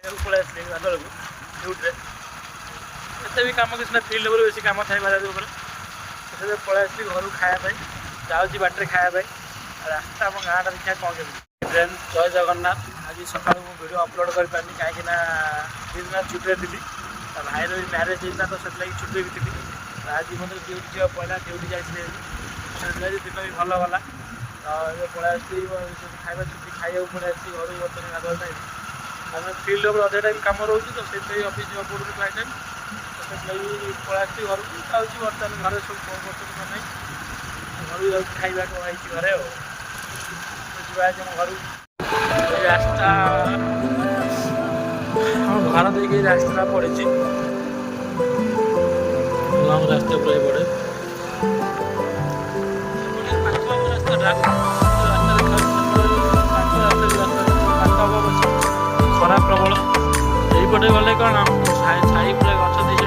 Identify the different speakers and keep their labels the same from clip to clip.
Speaker 1: पलि आसली गाधल को ड्यूटी एत भी कम किसी फिल्ड लेवल बेसी कम था बाजार से पलि आसली घर खायापी जाऊँगी बाटर खायापी रास्ता आम गाँटा देखा कौन के ट्रेन जय जगन्नाथ आज सका वीडियो अपलोड कर पार्टी कहीं दिन छुट्टी थी भाईर भी म्यारेज होता तो से छुट्टी भी थी आज मतलब ड्यूटी जा पड़ा ड्यूटी जाइए दिन भी भल गला तो पलि आसली खाଇବା छुट्टी खाइबा पलि आसली घर बर्तन गाधुआ टाइम आम फिल्ड उपर अधा टाइम कम रोचे तो से अफिस् जावा पड़ू प्राय टाइम तो से पलि आसली घर को जाऊँगी बर्तमान घर सब कौन कर घर जाऊँ खाइबा कमाई घरे घर रास्ता घर देखिए रास्ता पड़े लंग रास्ता पूरा पड़े खरा प्रबल यहीपटे गले कौन छाई पूरा गच अच्छी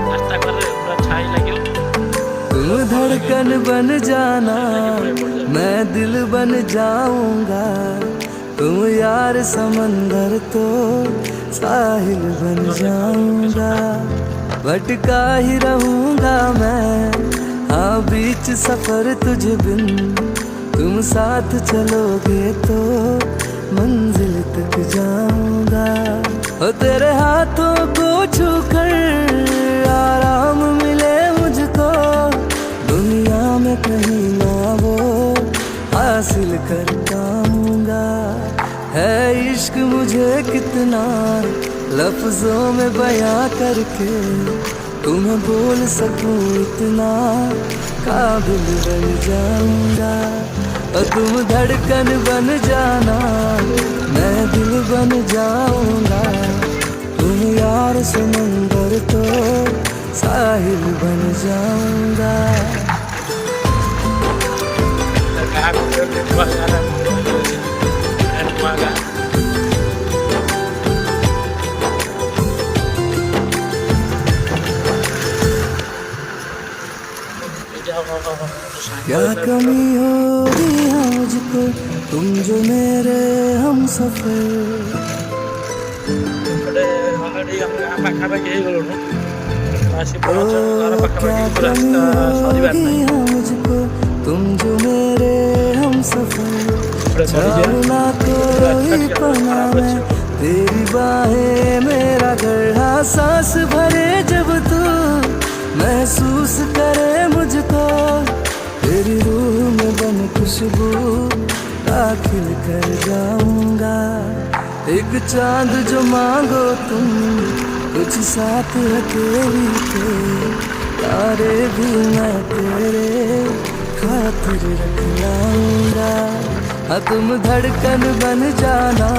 Speaker 1: रास्ता कले पूरा छाई लगे
Speaker 2: तुम धड़कन बन जाना मैं दिल बन जाऊंगा तुम यार समंदर तो साहिल बन जाऊंगा भटका ही रहूंगा मैं हाँ बीच सफर तुझ बिन तुम साथ चलोगे तो मंजिल तक जाऊंगा और तेरे हाथों को छूकर आराम मिले मुझको दुनिया में कहीं ना वो हासिल कर पाऊंगा है इश्क मुझे कितना लफ्जों में बयां करके तुम्हें बोल सकूं इतना काबिल बन जाऊंगा और तुम धड़कन बन जाना मैं दिल बन जाऊंगा तुम यार समंदर तो साहिल बन जाऊंगा क्या कमी होगी है मुझको तुम जो मेरे हम सफर क्या कमी होगी है मुझको तुम जो मेरे हम सफर चलना कोई पना में तेरी बाहें मेरा गढ़ा सांस भरे जब तू महसूस करे मुझको तेरी रूह में बन खुशबू दाखिल कर जाऊंगा एक चांद जो मांगो तुम कुछ साथ अकेली के तारे भी मैं तेरे खातिर रख लाऊंगा हाँ तुम धड़कन बन जाना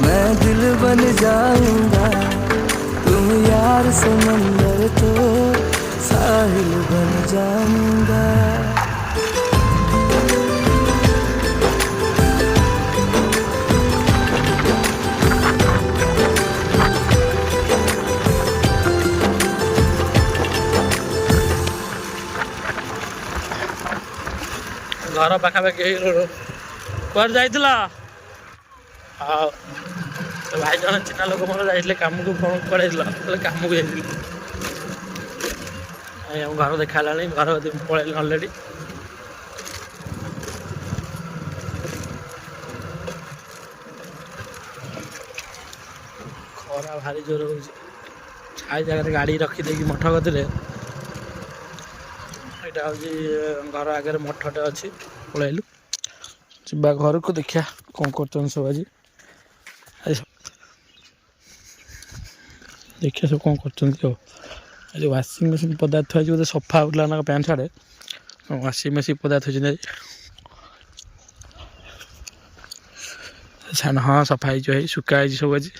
Speaker 2: मैं दिल बन जाऊंगा तुम यार समंदर तो साहिल बन जाऊंगा
Speaker 1: घर पाखापाखि कुआर जाइला हाँ भाई जन चिन्ह लोक मोर जाइए कम को फोन कर कम को जाइए घर देखा घर पलैल अलरेडी खरा भारी जोर हो छाई जगह गाड़ी रखीदे मठ गति यहाँ हूँ घर आगे मठटे अच्छी पलैलु जा घर को देखा कौन कर सब आज देखिए सब कौन कर आज वाशिंग मेसीन पदार्थ है बोलते सफा होता ना पैंट साढ़े वाशिंग मेसीन पदार्थ छान हाँ सफा है सुखा सब आज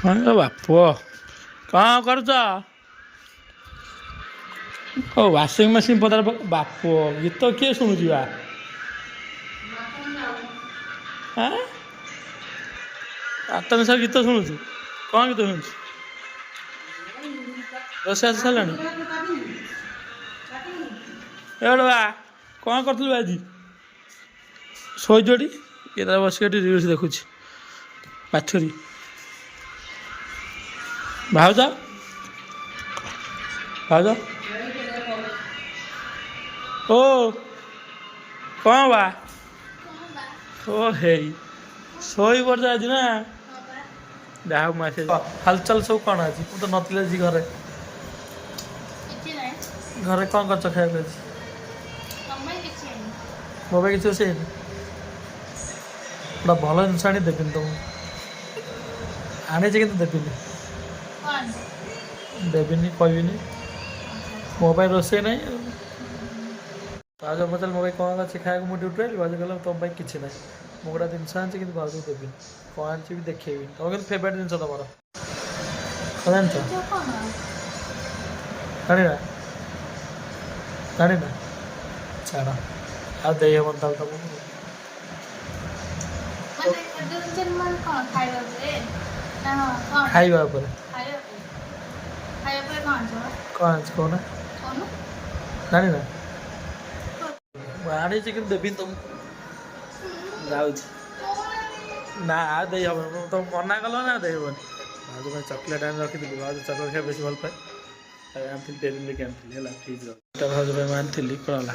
Speaker 1: बाप कौन कर वाशिंग मेसीन पदार्थ बाप गीत किए शुणुची बा आतन सर गीत शुणुचु कौन गीत शुणुचु ରୋଷେଇ ଆସି ସାରିଲାଣି ଏଇଟା ବା କ'ଣ କରୁଥିଲୁ ଆଜି ଶୋଇଛଟି ଇଏ ତାର ବସିକି ଏଠି ରିଲ୍ସ ଦେଖୁଛି ବାଛୁରୀ ଭାଉଜ ଭାଉଜ ଓ କ'ଣ ବା ଓ ହେଇ ଶୋଇ ପଡ଼ିଛ ଆଜି ନା ଯାହା ହଉ ମାସେ ହାଲଚାଲ ସବୁ କ'ଣ ଅଛି ମୁଁ ତ ନଥିଲି ଆଜି ଘରେ ଘରେ କ'ଣ କରୁଛ ଖାଇବାକୁ ଆଜି ମୋ ପାଇଁ କିଛି ରୋଷେଇ ହେଇନି ଗୋଟେ ଭଲ ଜିନିଷ ଆଣି ଦେବିନି ତମକୁ ଆଣିଛି କିନ୍ତୁ ଦେବିନି ଦେବିନି କହିବିନି ମୋ ପାଇଁ ରୋଷେଇ ନାହିଁ ଭାଉଜ ପଚାରିଲେ ମୋ ପାଇଁ କ'ଣ ଅଛି ଖାଇବାକୁ ମୁଁ ଡ୍ୟୁଟି ରହିଲି ଭାଉଜ କହିଲା ତମ ପାଇଁ କିଛି ନାହିଁ ମୁଁ ଗୋଟେ ଜିନିଷ ଆଣିଛି କିନ୍ତୁ ଭାଉଜକୁ ଦେବିନି କ'ଣ ଆଣିଛି ବି ଦେଖେଇବି ତମ କିନ୍ତୁ ଫେଭରାଇଟ୍ ଜିନିଷ ତମର କ'ଣ ଜାଣିଛ ଜାଣିନା ଜାଣିନା ଛାଡ଼ ଆଉ ଦେଇ ହେବନି ତାହେଲେ ତମକୁ ଖାଇବା ଉପରେ କ'ଣ ଆଣିଛି କହୁନା ଜାଣିନା ମୁଁ ଆଣିଛି କିନ୍ତୁ ଦେବିନି ତମକୁ ଯାଉଛି ନା ଆଉ ଦେଇ ହେବନି ମୁଁ ତମକୁ ମନା କଲ ନା ଦେଇ ହେବନି ଭାଉଜ ପାଇଁ ଚକୋଲେଟ୍ ଆଣି ରଖିଥିଲି ଭାଉଜ ଚକୋଲେଟ୍ ଖାଇବା ବେଶୀ ଭଲ ପାଏ ଆଣିଥିଲି ଡେରି ମିଲ୍କ ଆଣିଥିଲି ହେଲା ଫ୍ରିଜ୍ର ଏଇଟା ଭାଉଜ ପାଇଁ ମୁଁ ଆଣିଥିଲି କ'ଣ ହେଲା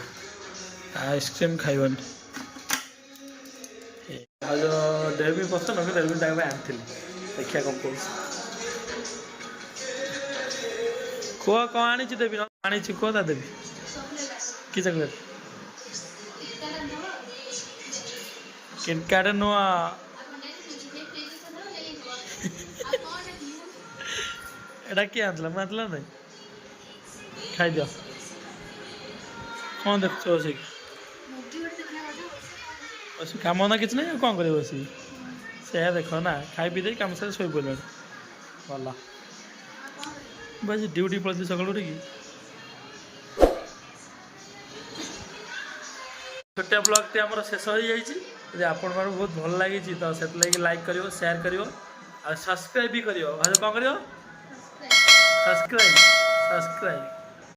Speaker 1: ଆଇସ୍କ୍ରିମ୍ ଖାଇବନି ଭାଉଜ ଡେରି ମିଲ୍କ ପସନ୍ଦ ନୁହେଁ ଡେରି ମିଲ୍କ ତାଙ୍କ ପାଇଁ ଆଣିଥିଲି ଦେଖିବା କ'ଣ କହୁଛି କୁହ କ'ଣ ଆଣିଛି ଦେବି ଆଣିଛି କୁହ ତା ଦେବି କି ଚକୋଲେଟ୍ କିଟକାଟ ନୁହଁ ଏଇଟା କିଏ ଆଣିଥିଲା ମୁଁ ଆଣିଥିଲା ନାଇଁ ଖାଇଦିଅ କ'ଣ ଦେଖୁଛ ବସିକି ବସିକି କାମ ନା କିଛି ନାହିଁ ଆଉ କ'ଣ କରିବ ବସିକି ସେଇଆ ଦେଖ ନା ଖାଇ ପିଇ ଦେଇ କାମ ସାରି ଶୋଇପଡ଼ିଲାଣି ଭଲ ମୁଁ ଆଜି ଡ୍ୟୁଟି ପଳେଇଥିଲି ସକାଳୁ ଉଠିକି ଛୋଟିଆ ବ୍ଲଗ୍ଟି ଆମର ଶେଷ ହୋଇଯାଇଛି ଯଦି ଆପଣମାନଙ୍କୁ ବହୁତ ଭଲ ଲାଗିଛି ତ ସେଥିଲାଗି ଲାଇକ୍ କରିବ ସେୟାର କରିବ ଆଉ ସବସ୍କ୍ରାଇବ୍ ବି କରିବ ଭାଉଜ କ'ଣ କରିବ ସବସ୍କ୍ରାଇବ୍